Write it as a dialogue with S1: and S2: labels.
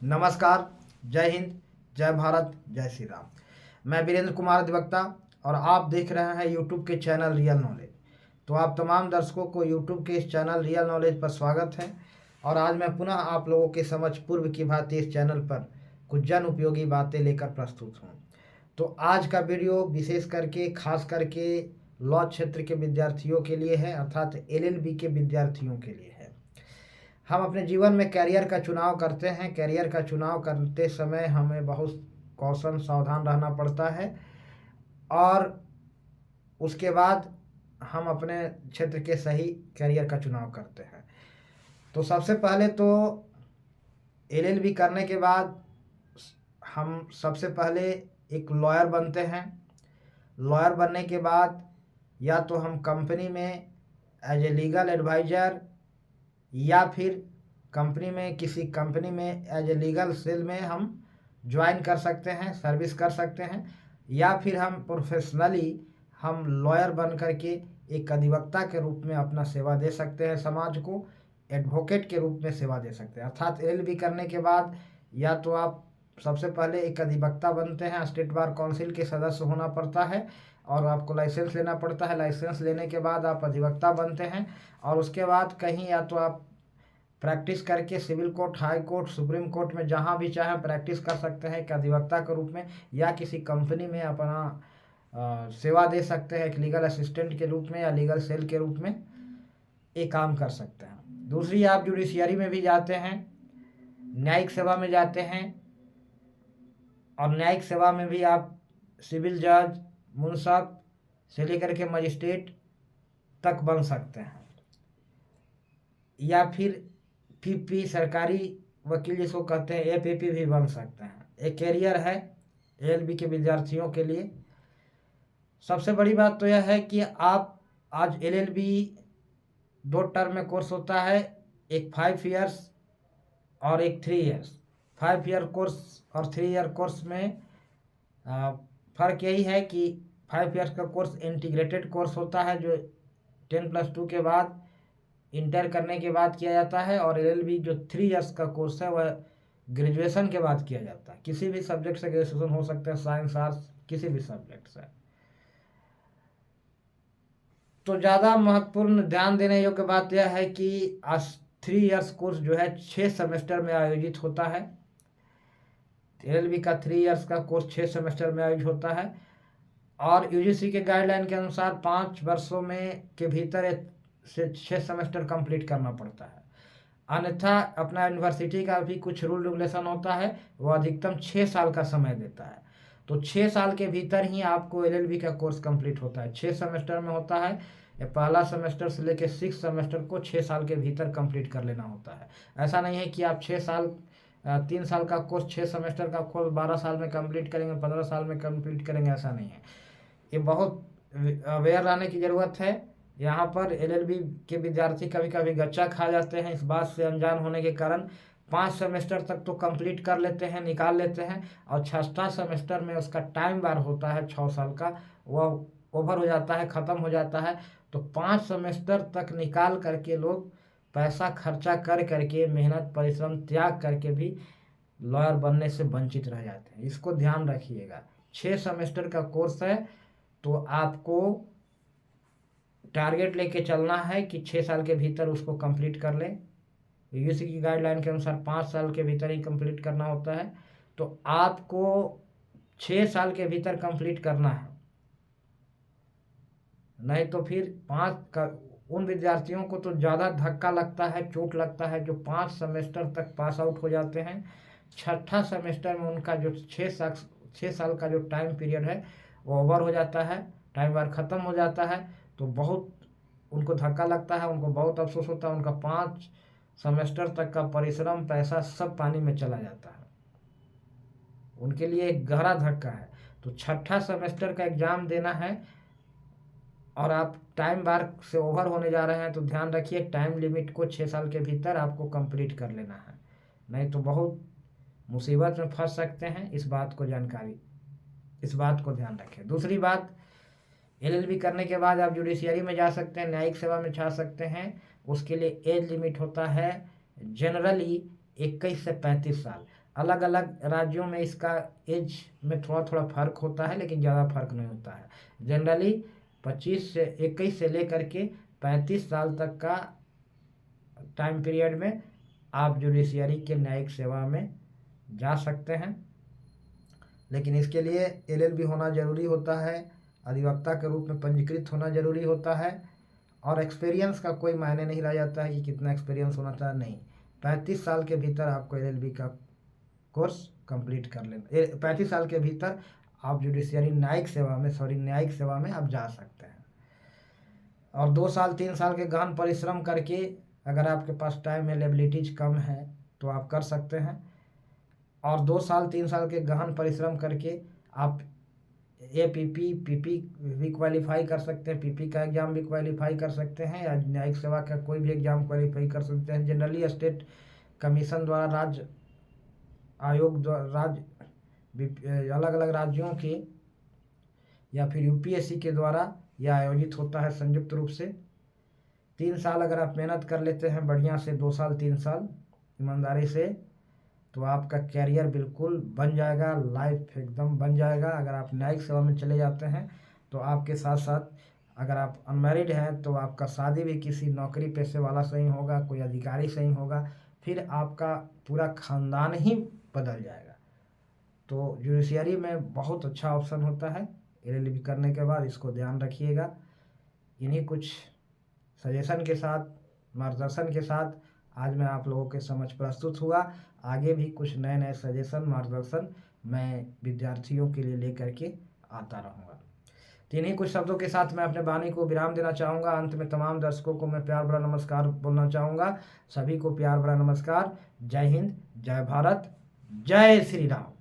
S1: नमस्कार। जय हिंद। जय भारत। जय श्री राम। मैं वीरेंद्र कुमार अधिवक्ता और आप देख रहे हैं यूट्यूब के चैनल रियल नॉलेज। तो आप तमाम दर्शकों को यूट्यूब के इस चैनल रियल नॉलेज पर स्वागत है। और आज मैं पुनः आप लोगों के समक्ष पूर्व की भांति इस चैनल पर कुछ जन उपयोगी बातें लेकर प्रस्तुत हूँ। तो आज का वीडियो विशेष करके खास करके लॉ क्षेत्र के विद्यार्थियों के लिए है, अर्थात एलएलबी के विद्यार्थियों के लिए है। हम अपने जीवन में कैरियर का चुनाव करते हैं। कैरियर का चुनाव करते समय हमें बहुत कौशल सावधान रहना पड़ता है और उसके बाद हम अपने क्षेत्र के सही कैरियर का चुनाव करते हैं। तो सबसे पहले तो एलएलबी करने के बाद हम सबसे पहले एक लॉयर बनते हैं। लॉयर बनने के बाद या तो हम कंपनी में एज ए लीगल एडवाइज़र या फिर कंपनी में किसी कंपनी में एज ए लीगल सेल में हम ज्वाइन कर सकते हैं, सर्विस कर सकते हैं, या फिर हम प्रोफेशनली हम लॉयर बन करके एक अधिवक्ता के रूप में अपना सेवा दे सकते हैं, समाज को एडवोकेट के रूप में सेवा दे सकते हैं। अर्थात एलएलबी करने के बाद या तो आप सबसे पहले एक अधिवक्ता बनते हैं, स्टेट बार काउंसिल के सदस्य होना पड़ता है और आपको लाइसेंस लेना पड़ता है। लाइसेंस लेने के बाद आप अधिवक्ता बनते हैं और उसके बाद कहीं या तो आप प्रैक्टिस करके civil court, high court, supreme court में जहाँ भी चाहें प्रैक्टिस कर सकते हैं एक अधिवक्ता के रूप में, या किसी कंपनी में अपना सेवा दे सकते हैं एक लीगल असिस्टेंट के रूप में या लीगल सेल के रूप में एक काम कर सकते हैं। दूसरी, आप जुडिशियरी में भी जाते हैं, न्यायिक सेवा में जाते हैं और न्यायिक सेवा में भी आप सिविल जज, मुंसफ से लेकर के मजिस्ट्रेट तक बन सकते हैं, या फिर पीपी सरकारी वकील जिसको कहते हैं एपीपी भी बन सकते हैं। एक कैरियर है एलएलबी के विद्यार्थियों के लिए। सबसे बड़ी बात तो यह है कि आप आज एलएलबी 2 टर्म में कोर्स होता है, एक 5 ईयर्स और एक 3 ईयर्स। 5 ईयर कोर्स और 3 ईयर कोर्स में फ़र्क यही है कि 5 ईयर्स का कोर्स इंटीग्रेटेड कोर्स होता है जो 10+2 के बाद इंटर करने के बाद किया जाता है, और एलएलबी जो 3 ईयर्स का कोर्स है वह ग्रेजुएशन के बाद किया जाता है। किसी भी सब्जेक्ट से ग्रेजुएशन हो सकता है, साइंस, आर्ट्स, किसी भी सब्जेक्ट से। तो ज़्यादा महत्वपूर्ण ध्यान देने योग्य बात यह है कि आज 3 ईयर्स कोर्स जो है 6 सेमेस्टर में आयोजित होता है। एलएलबी का 3 ईयर्स का कोर्स 6 सेमेस्टर में आयोजित होता है और यूजीसी के गाइडलाइन के अनुसार 5 वर्षों में के भीतर से 6 सेमेस्टर कंप्लीट करना पड़ता है। अन्यथा अपना यूनिवर्सिटी का भी कुछ रूल रेगुलेशन होता है, वो अधिकतम 6 साल का समय देता है। तो 6 साल के भीतर ही आपको एलएलबी का कोर्स कंप्लीट होता है। 6 सेमेस्टर में होता है। पहला सेमेस्टर से लेकर 6 सेमेस्टर को 6 साल के भीतर कंप्लीट कर लेना होता है। ऐसा नहीं है कि आप 6 साल 3 साल का कोर्स, 6 सेमेस्टर का कोर्स 12 साल में कंप्लीट करेंगे, 15 साल में कंप्लीट करेंगे, ऐसा नहीं है। ये बहुत अवेयर रहने की ज़रूरत है। यहाँ पर एलएलबी के विद्यार्थी कभी कभी गच्चा खा जाते हैं इस बात से अनजान होने के कारण। 5 सेमेस्टर तक तो कंप्लीट कर लेते हैं, निकाल लेते हैं, और 6वां सेमेस्टर में उसका टाइम बार होता है 6 साल का, वह ओवर हो जाता है, ख़त्म हो जाता है। तो 5 सेमेस्टर तक निकाल करके लोग पैसा खर्चा कर करके, मेहनत परिश्रम त्याग करके भी लॉयर बनने से वंचित रह जाते हैं। इसको ध्यान रखिएगा। 6 सेमेस्टर का कोर्स है तो आपको टारगेट लेके चलना है कि 6 साल के भीतर उसको कंप्लीट कर लें। यूजीसी की गाइडलाइन के अनुसार 5 साल के भीतर ही कंप्लीट करना होता है। तो आपको 6 साल के भीतर कंप्लीट करना है, नहीं तो फिर 5 का उन विद्यार्थियों को तो ज़्यादा धक्का लगता है, चोट लगता है जो 5 सेमेस्टर तक पास आउट हो जाते हैं। 6ठा सेमेस्टर में उनका जो 6 साल का जो टाइम पीरियड है वो ओवर हो जाता है, टाइम बार ख़त्म हो जाता है। तो बहुत उनको धक्का लगता है, उनको बहुत अफसोस होता है। उनका 5 सेमेस्टर तक का परिश्रम, पैसा सब पानी में चला जाता है। उनके लिए एक गहरा धक्का है। तो 6ठा सेमेस्टर का एग्ज़ाम देना है और आप टाइम बार से ओवर होने जा रहे हैं, तो ध्यान रखिए टाइम लिमिट को 6 साल के भीतर आपको कंप्लीट कर लेना है, नहीं तो बहुत मुसीबत में फंस सकते हैं। इस बात को ध्यान रखें। दूसरी बात, एलएलबी करने के बाद आप जुडिशियरी में जा सकते हैं, न्यायिक सेवा में जा सकते हैं। उसके लिए एज लिमिट होता है जनरली 21 से 35 साल। अलग अलग राज्यों में इसका एज में थोड़ा थोड़ा फ़र्क होता है, लेकिन ज़्यादा फर्क नहीं होता है। जनरली 21 से लेकर के 35 साल तक का टाइम पीरियड में आप जुडिशियरी के न्यायिक सेवा में जा सकते हैं। लेकिन इसके लिए LLB होना ज़रूरी होता है, अधिवक्ता के रूप में पंजीकृत होना ज़रूरी होता है, और एक्सपीरियंस का कोई मायने नहीं रह जाता है कि कितना एक्सपीरियंस होना चाहिए। नहीं, 35 साल के भीतर आपको LLB का कोर्स कंप्लीट कर लेना, 35 साल के भीतर आप जुडिशियरी न्यायिक सेवा में आप जा सकते हैं। और 2 साल 3 साल के गहन परिश्रम करके अगर आपके पास टाइम एबिलिटीज कम है तो आप कर सकते हैं। और 2 साल 3 साल के गहन परिश्रम करके आप APP PP भी क्वालिफाई कर सकते हैं, PP का एग्ज़ाम भी क्वालिफाई कर सकते हैं, या न्यायिक सेवा का कोई भी एग्ज़ाम क्वालिफाई कर सकते हैं। जनरली स्टेट कमीशन द्वारा, राज्य आयोग द्वारा, अलग अलग राज्यों के या फिर UPSC के द्वारा यह आयोजित होता है संयुक्त रूप से। 3 साल अगर आप मेहनत कर लेते हैं बढ़िया से, 2 साल 3 साल ईमानदारी से, तो आपका कैरियर बिल्कुल बन जाएगा, लाइफ एकदम बन जाएगा। अगर आप न्यायिक सेवा में चले जाते हैं तो आपके साथ साथ अगर आप अनमैरिड हैं तो आपका शादी भी किसी नौकरी पेशे वाला से ही होगा, कोई अधिकारी से ही होगा, फिर आपका पूरा खानदान ही बदल जाएगा। तो जुडिशियरी में बहुत अच्छा ऑप्शन होता है LLB करने के बाद, इसको ध्यान रखिएगा। इन्हीं कुछ सजेशन के साथ, मार्गदर्शन के साथ आज मैं आप लोगों के समक्ष प्रस्तुत हुआ। आगे भी कुछ नए नए सजेशन, मार्गदर्शन मैं विद्यार्थियों के लिए लेकर के आता रहूँगा। तो इन्हीं कुछ शब्दों के साथ मैं अपने वाणी को विराम देना चाहूँगा। अंत में तमाम दर्शकों को मैं प्यार भरा नमस्कार बोलना चाहूँगा। सभी को प्यार भरा नमस्कार। जय हिंद, जय भारत, जय श्री राम।